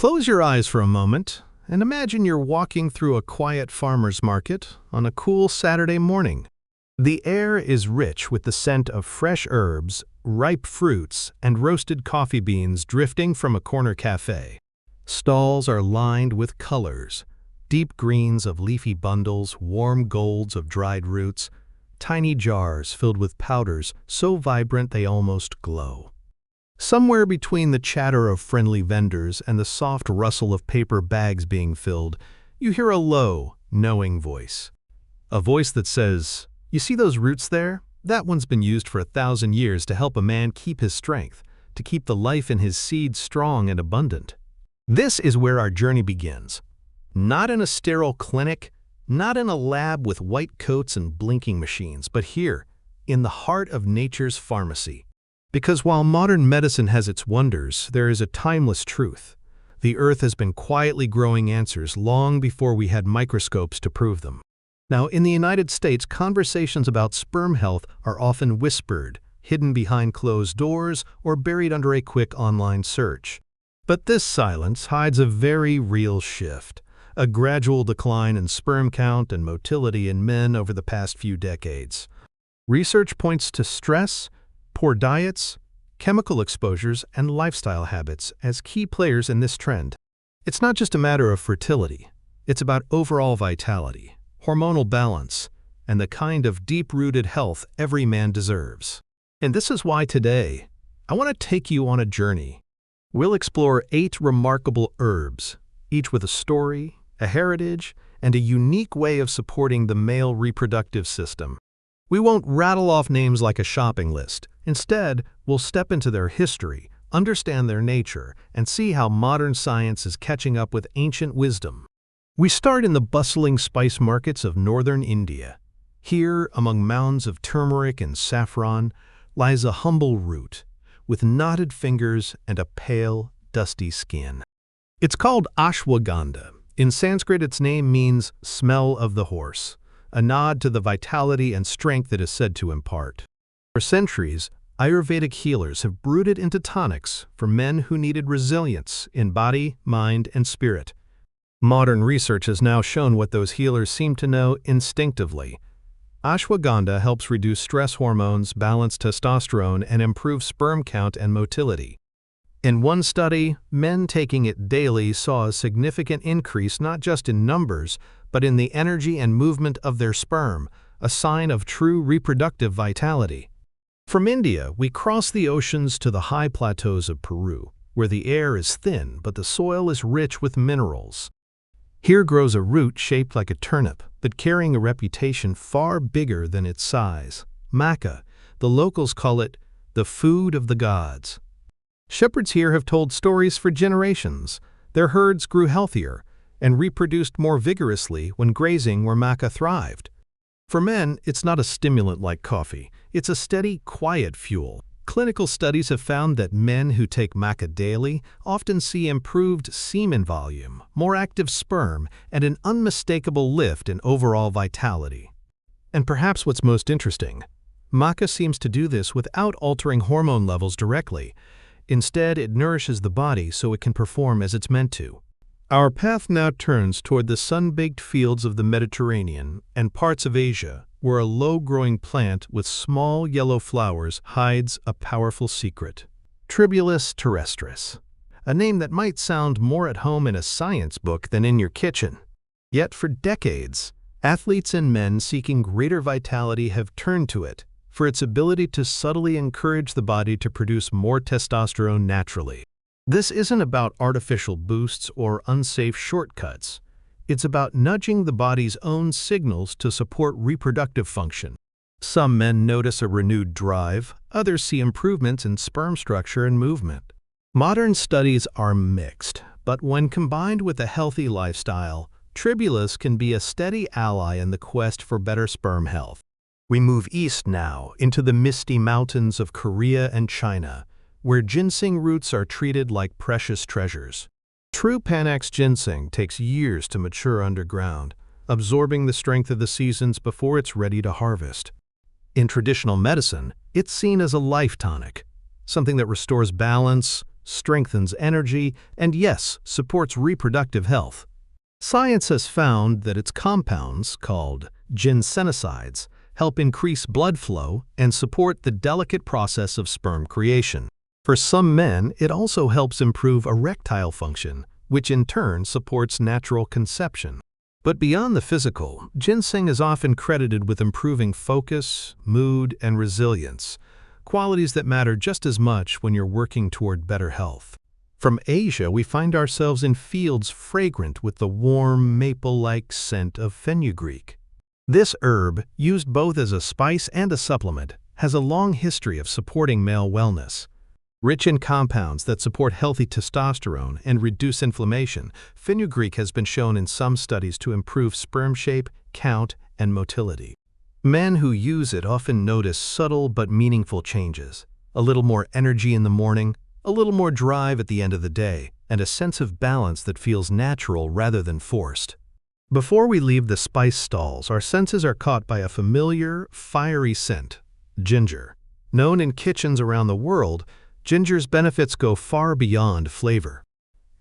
Close your eyes for a moment and imagine you're walking through a quiet farmer's market on a cool Saturday morning. The air is rich with the scent of fresh herbs, ripe fruits, and roasted coffee beans drifting from a corner cafe. Stalls are lined with colors, deep greens of leafy bundles, warm golds of dried roots, tiny jars filled with powders so vibrant they almost glow. Somewhere between the chatter of friendly vendors and the soft rustle of paper bags being filled, you hear a low, knowing voice. A voice that says, "You see those roots there? That one's been used for 1,000 years to help a man keep his strength, to keep the life in his seed strong and abundant." This is where our journey begins. Not in a sterile clinic, not in a lab with white coats and blinking machines, but here, in the heart of nature's pharmacy. Because while modern medicine has its wonders, there is a timeless truth. The earth has been quietly growing answers long before we had microscopes to prove them. Now, in the United States, conversations about sperm health are often whispered, hidden behind closed doors, or buried under a quick online search. But this silence hides a very real shift, a gradual decline in sperm count and motility in men over the past few decades. Research points to stress, poor diets, chemical exposures, and lifestyle habits as key players in this trend. It's not just a matter of fertility. It's about overall vitality, hormonal balance, and the kind of deep-rooted health every man deserves. And this is why today, I want to take you on a journey. We'll explore 8 remarkable herbs, each with a story, a heritage, and a unique way of supporting the male reproductive system. We won't rattle off names like a shopping list. Instead, we'll step into their history, understand their nature, and see how modern science is catching up with ancient wisdom. We start in the bustling spice markets of northern India. Here, among mounds of turmeric and saffron, lies a humble root, with knotted fingers and a pale, dusty skin. It's called ashwagandha. In Sanskrit, its name means smell of the horse, a nod to the vitality and strength it is said to impart. For centuries, Ayurvedic healers have brewed it into tonics for men who needed resilience in body, mind, and spirit. Modern research has now shown what those healers seem to know instinctively. Ashwagandha helps reduce stress hormones, balance testosterone, and improve sperm count and motility. In one study, men taking it daily saw a significant increase not just in numbers, but in the energy and movement of their sperm, a sign of true reproductive vitality. From India, we cross the oceans to the high plateaus of Peru, where the air is thin but the soil is rich with minerals. Here grows a root shaped like a turnip, but carrying a reputation far bigger than its size. Maca. The locals call it the food of the gods. Shepherds here have told stories for generations. Their herds grew healthier and reproduced more vigorously when grazing where maca thrived. For men, it's not a stimulant like coffee. It's a steady, quiet fuel. Clinical studies have found that men who take maca daily often see improved semen volume, more active sperm, and an unmistakable lift in overall vitality. And perhaps what's most interesting, maca seems to do this without altering hormone levels directly. Instead, it nourishes the body so it can perform as it's meant to. Our path now turns toward the sun-baked fields of the Mediterranean and parts of Asia, where a low-growing plant with small yellow flowers hides a powerful secret. Tribulus terrestris, a name that might sound more at home in a science book than in your kitchen. Yet for decades, athletes and men seeking greater vitality have turned to it for its ability to subtly encourage the body to produce more testosterone naturally. This isn't about artificial boosts or unsafe shortcuts. It's about nudging the body's own signals to support reproductive function. Some men notice a renewed drive, others see improvements in sperm structure and movement. Modern studies are mixed, but when combined with a healthy lifestyle, Tribulus can be a steady ally in the quest for better sperm health. We move east now into the misty mountains of Korea and China, where ginseng roots are treated like precious treasures. True Panax ginseng takes years to mature underground, absorbing the strength of the seasons before it's ready to harvest. In traditional medicine, it's seen as a life tonic, something that restores balance, strengthens energy, and yes, supports reproductive health. Science has found that its compounds, called ginsenosides, help increase blood flow and support the delicate process of sperm creation. For some men, it also helps improve erectile function, which in turn supports natural conception. But beyond the physical, ginseng is often credited with improving focus, mood, and resilience, qualities that matter just as much when you're working toward better health. From Asia, we find ourselves in fields fragrant with the warm, maple-like scent of fenugreek. This herb, used both as a spice and a supplement, has a long history of supporting male wellness. Rich in compounds that support healthy testosterone and reduce inflammation, fenugreek has been shown in some studies to improve sperm shape, count, and motility. Men who use it often notice subtle but meaningful changes: a little more energy in the morning, a little more drive at the end of the day, and a sense of balance that feels natural rather than forced. Before we leave the spice stalls, our senses are caught by a familiar, fiery scent: ginger. Known in kitchens around the world, ginger's benefits go far beyond flavor.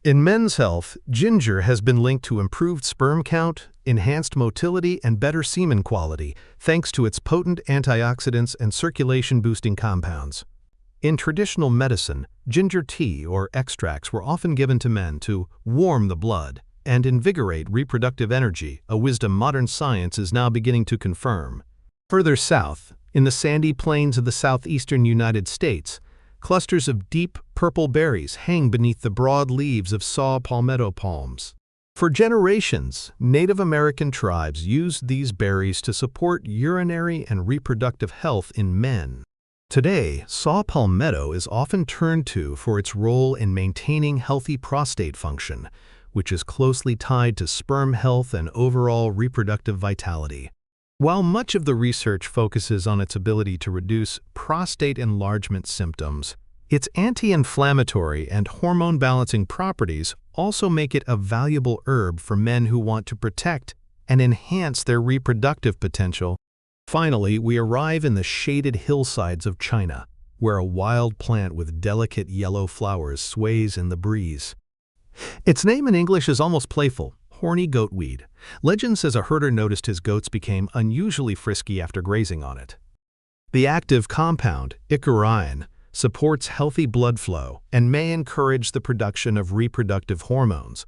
In men's health, ginger has been linked to improved sperm count, enhanced motility, and better semen quality, thanks to its potent antioxidants and circulation-boosting compounds. In traditional medicine, ginger tea or extracts were often given to men to warm the blood and invigorate reproductive energy, a wisdom modern science is now beginning to confirm. Further south, in the sandy plains of the southeastern United States, clusters of deep purple berries hang beneath the broad leaves of saw palmetto palms. For generations, Native American tribes used these berries to support urinary and reproductive health in men. Today, saw palmetto is often turned to for its role in maintaining healthy prostate function, which is closely tied to sperm health and overall reproductive vitality. While much of the research focuses on its ability to reduce prostate enlargement symptoms, its anti-inflammatory and hormone-balancing properties also make it a valuable herb for men who want to protect and enhance their reproductive potential. Finally, we arrive in the shaded hillsides of China, where a wild plant with delicate yellow flowers sways in the breeze. Its name in English is almost playful: horny goatweed. Legend says a herder noticed his goats became unusually frisky after grazing on it. The active compound, icoriin, supports healthy blood flow and may encourage the production of reproductive hormones.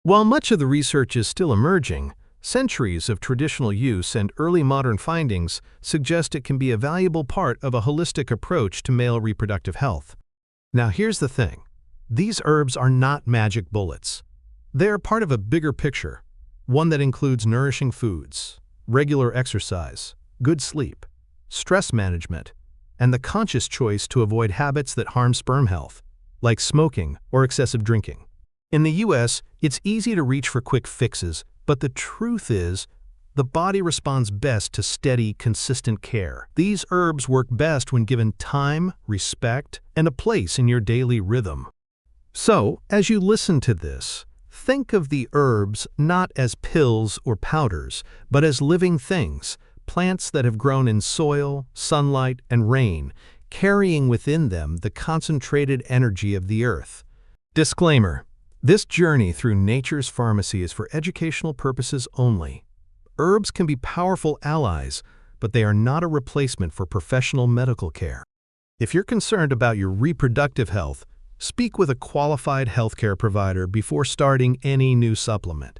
While much of the research is still emerging, centuries of traditional use and early modern findings suggest it can be a valuable part of a holistic approach to male reproductive health. Now here's the thing: these herbs are not magic bullets. They are part of a bigger picture, one that includes nourishing foods, regular exercise, good sleep, stress management, and the conscious choice to avoid habits that harm sperm health, like smoking or excessive drinking. In the US, it's easy to reach for quick fixes, but the truth is, the body responds best to steady, consistent care. These herbs work best when given time, respect, and a place in your daily rhythm. So, as you listen to this, think of the herbs not as pills or powders, but as living things, plants that have grown in soil, sunlight, and rain, carrying within them the concentrated energy of the earth. Disclaimer: this journey through nature's pharmacy is for educational purposes only. Herbs can be powerful allies, but they are not a replacement for professional medical care. If you're concerned about your reproductive health, speak with a qualified healthcare provider before starting any new supplement.